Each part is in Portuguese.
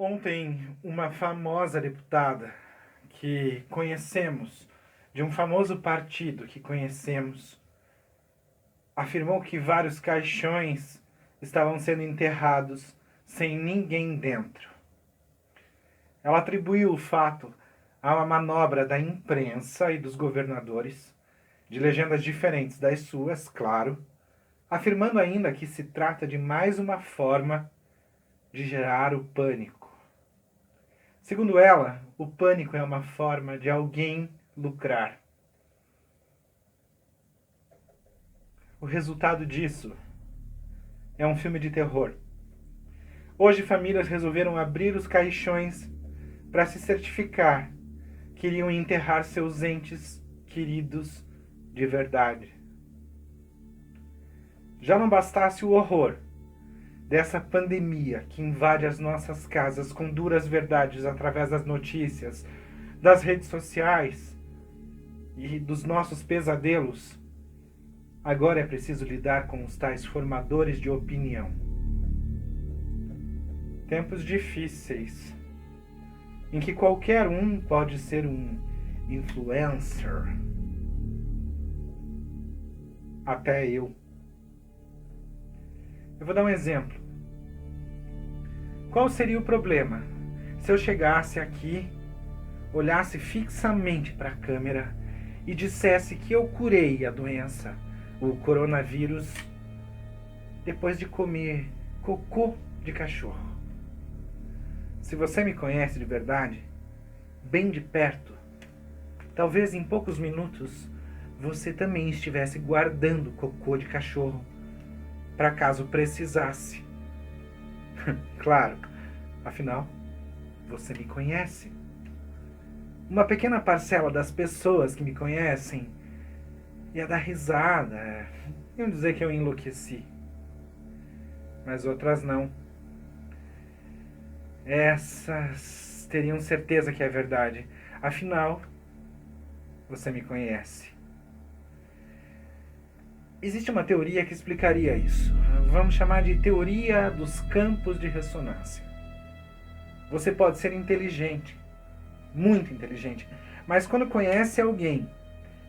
Ontem, uma famosa deputada que conhecemos, de um famoso partido que conhecemos, afirmou que vários caixões estavam sendo enterrados sem ninguém dentro. Ela atribuiu o fato a uma manobra da imprensa e dos governadores, de legendas diferentes das suas, claro, afirmando ainda que se trata de mais uma forma de gerar o pânico. Segundo ela, o pânico é uma forma de alguém lucrar. O resultado disso é um filme de terror. Hoje, famílias resolveram abrir os caixões para se certificar que iriam enterrar seus entes queridos de verdade. Já não bastasse o horror dessa pandemia que invade as nossas casas com duras verdades através das notícias, das redes sociais e dos nossos pesadelos, agora é preciso lidar com os tais formadores de opinião. Tempos difíceis, em que qualquer um pode ser um influencer. Até eu. Eu vou dar um exemplo. Qual seria o problema se eu chegasse aqui, olhasse fixamente para a câmera e dissesse que eu curei a doença, o coronavírus, depois de comer cocô de cachorro? Se você me conhece de verdade, bem de perto, talvez em poucos minutos você também estivesse guardando cocô de cachorro para caso precisasse. Claro, afinal, você me conhece. Uma pequena parcela das pessoas que me conhecem ia dar risada, iam dizer que eu enlouqueci. Mas outras não. Essas teriam certeza que é verdade. Afinal, você me conhece. Existe uma teoria que explicaria isso. Vamos chamar de teoria dos campos de ressonância. Você pode ser inteligente, muito inteligente, mas quando conhece alguém,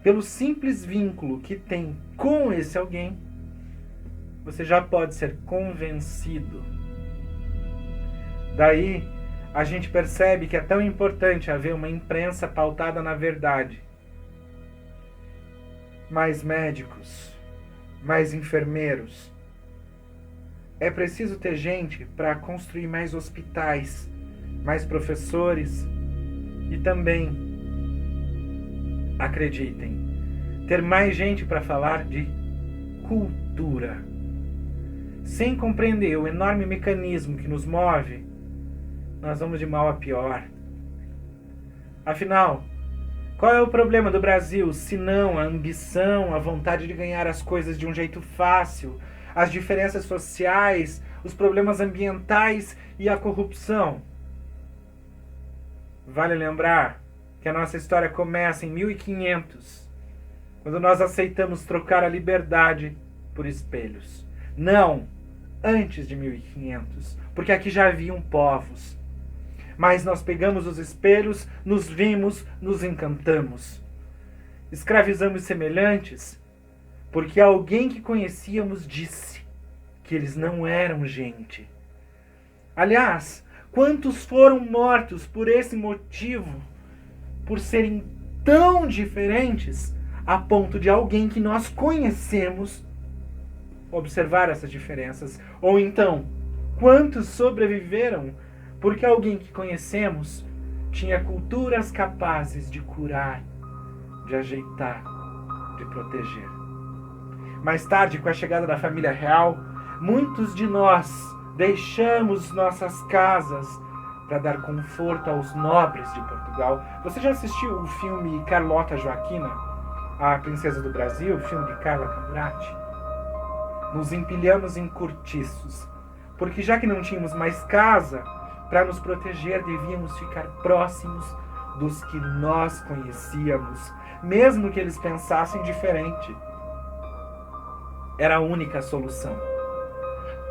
pelo simples vínculo que tem com esse alguém, você já pode ser convencido. Daí, a gente percebe que é tão importante haver uma imprensa pautada na verdade. Mais médicos, mais enfermeiros. É preciso ter gente para construir mais hospitais, mais professores e também, acreditem, ter mais gente para falar de cultura. Sem compreender o enorme mecanismo que nos move, nós vamos de mal a pior. Afinal, qual é o problema do Brasil, se não a ambição, a vontade de ganhar as coisas de um jeito fácil, as diferenças sociais, os problemas ambientais e a corrupção? Vale lembrar que a nossa história começa em 1500, quando nós aceitamos trocar a liberdade por espelhos. Não, antes de 1500, porque aqui já haviam povos. Mas nós pegamos os espelhos, nos vimos, nos encantamos. Escravizamos semelhantes, porque alguém que conhecíamos disse que eles não eram gente. Aliás, quantos foram mortos por esse motivo, por serem tão diferentes, a ponto de alguém que nós conhecemos observar essas diferenças? Ou então, quantos sobreviveram porque alguém que conhecemos tinha culturas capazes de curar, de ajeitar, de proteger? Mais tarde, com a chegada da família real, muitos de nós deixamos nossas casas para dar conforto aos nobres de Portugal. Você já assistiu o filme Carlota Joaquina, a Princesa do Brasil, o filme de Carla Camurati? Nos empilhamos em cortiços, porque já que não tínhamos mais casa, para nos proteger devíamos ficar próximos dos que nós conhecíamos, mesmo que eles pensassem diferente. Era a única solução.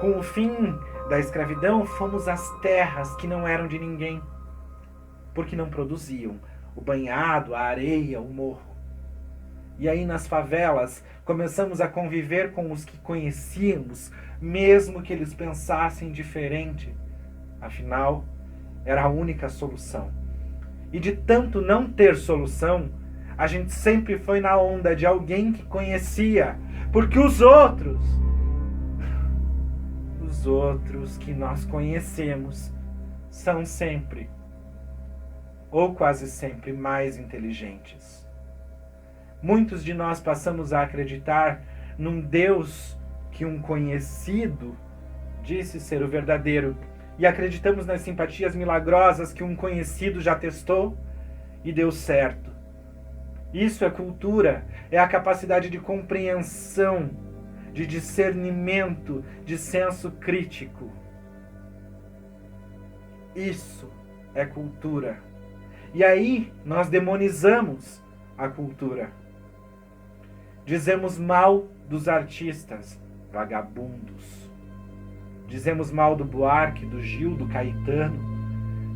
Com o fim da escravidão, fomos às terras que não eram de ninguém, porque não produziam o banhado, a areia, o morro. E aí nas favelas começamos a conviver com os que conhecíamos, mesmo que eles pensassem diferente. Afinal, era a única solução. E de tanto não ter solução, a gente sempre foi na onda de alguém que conhecia, porque os outros que nós conhecemos são sempre, ou quase sempre, mais inteligentes. Muitos de nós passamos a acreditar num Deus que um conhecido disse ser o verdadeiro, e acreditamos nas simpatias milagrosas que um conhecido já testou e deu certo. Isso é cultura, é a capacidade de compreensão, de discernimento, de senso crítico. Isso é cultura. E aí nós demonizamos a cultura. Dizemos mal dos artistas, vagabundos. Dizemos mal do Buarque, do Gil, do Caetano,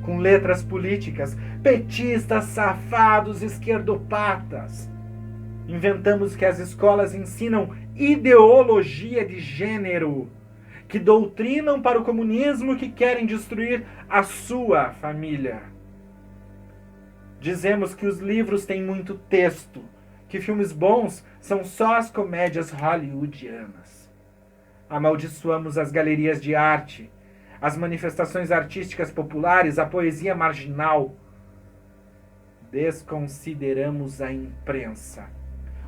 com letras políticas, petistas, safados, esquerdopatas. Inventamos que as escolas ensinam ideologia de gênero, que doutrinam para o comunismo, que querem destruir a sua família. Dizemos que os livros têm muito texto, que filmes bons são só as comédias hollywoodianas. Amaldiçoamos as galerias de arte, as manifestações artísticas populares, a poesia marginal. Desconsideramos a imprensa.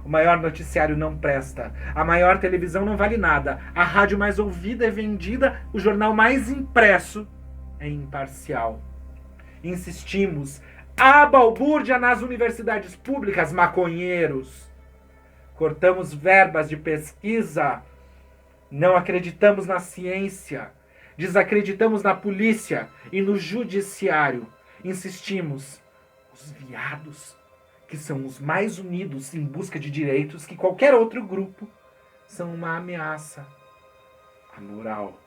O maior noticiário não presta, a maior televisão não vale nada, a rádio mais ouvida é vendida, o jornal mais impresso é imparcial. Insistimos, há balbúrdia nas universidades públicas, maconheiros. Cortamos verbas de pesquisa, não acreditamos na ciência, desacreditamos na polícia e no judiciário. Insistimos, os viados, que são os mais unidos em busca de direitos que qualquer outro grupo, são uma ameaça à moral.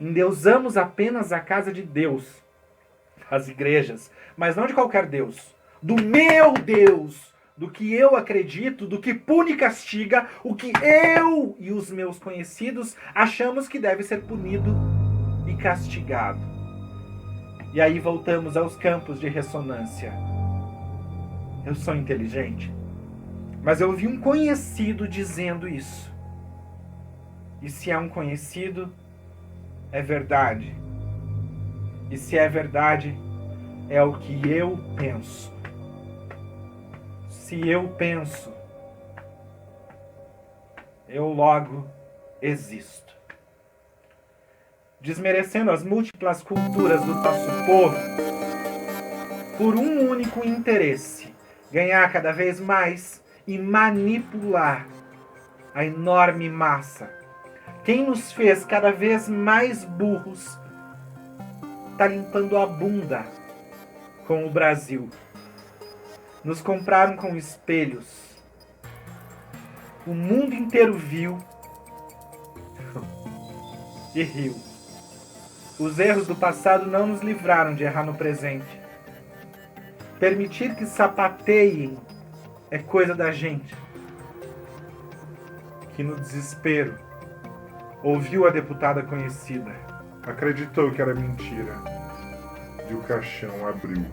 Endeusamos apenas a casa de Deus, as igrejas, mas não de qualquer Deus, do meu Deus, do que eu acredito, do que pune e castiga, o que eu e os meus conhecidos achamos que deve ser punido e castigado. E aí voltamos aos campos de ressonância. Eu sou inteligente, mas eu ouvi um conhecido dizendo isso. E se é um conhecido, é verdade. E se é verdade, é o que eu penso. Se eu penso, eu logo existo. Desmerecendo as múltiplas culturas do nosso povo, por um único interesse: ganhar cada vez mais e manipular a enorme massa. Quem nos fez cada vez mais burros está limpando a bunda com o Brasil. Nos compraram com espelhos. O mundo inteiro viu e riu. Os erros do passado não nos livraram de errar no presente. Permitir que sapateiem é coisa da gente, que no desespero ouviu a deputada conhecida, Acreditou que era mentira e o caixão abriu.